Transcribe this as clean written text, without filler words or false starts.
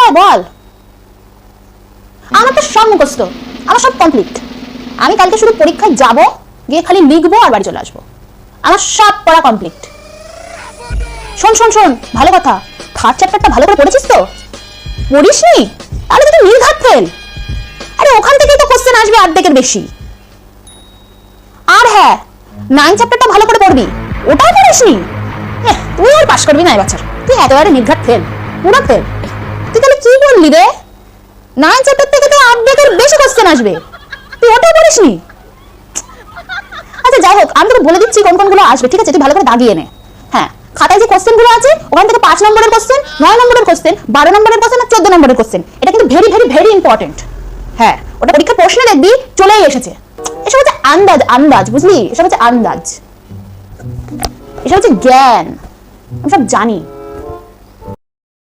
হ্যাঁ বল। আমার তো সব মুখস্থ, আমার সব কমপ্লিট। আমি কালকে শুধু পরীক্ষায় যাব, গিয়ে খালি লিখবো আর বাড়ি চলে আসবো। আমার সব পড়া কমপ্লিট। শোন শোন শোন, ভালো কথা, থার্ড চ্যাপ্টারটা ভালো করে পড়েছিস তো? পড়িসনি? তাহলে তো তুই নির্ঘাত ফেল। আরে ওখান থেকেই তো কোশ্চেন আসবে অর্ধেকের বেশি। আর হ্যাঁ, 9 চ্যাপ্টারটা ভালো করে পড়বি, ওটাও পড়িসনি? তুই আর পাস করবি না এবছর, তুই একেবারে নির্ঘাত ফেল, পুরো ফেল। তুই তাহলে কি বললি রে? 9 চ্যাপ্টার থেকে তো অর্ধেকের বেশি কোশ্চেন আসবে, তুই ওটাও পড়িসনি? আচ্ছা যাই হোক, আমি তোকে বলে দিচ্ছি কোন কোনগুলো আসবে, ঠিক আছে? তুই ভালো করে দাগিয়ে নে। হ্যাঁ, খাতায় যে কোশ্চেনগুলো আছে ওখান থেকে 5 নম্বরের কোশ্চেন, 9 নম্বরের কোশ্চেন, 12 নম্বরের কোশ্চেন আর 14 নম্বরের কোশ্চেন, এটা কিন্তু ভেরি ভেরি ভেরি ইম্পর্টেন্ট। হ্যাঁ, ওটা পরীক্ষার প্রশ্নে দেখবি চলেই এসেছে। এসব হচ্ছে আন্দাজ, আন্দাজ, বুঝলি? এসব হচ্ছে আন্দাজ, এসব হচ্ছে জ্ঞান, আমি সব জানি।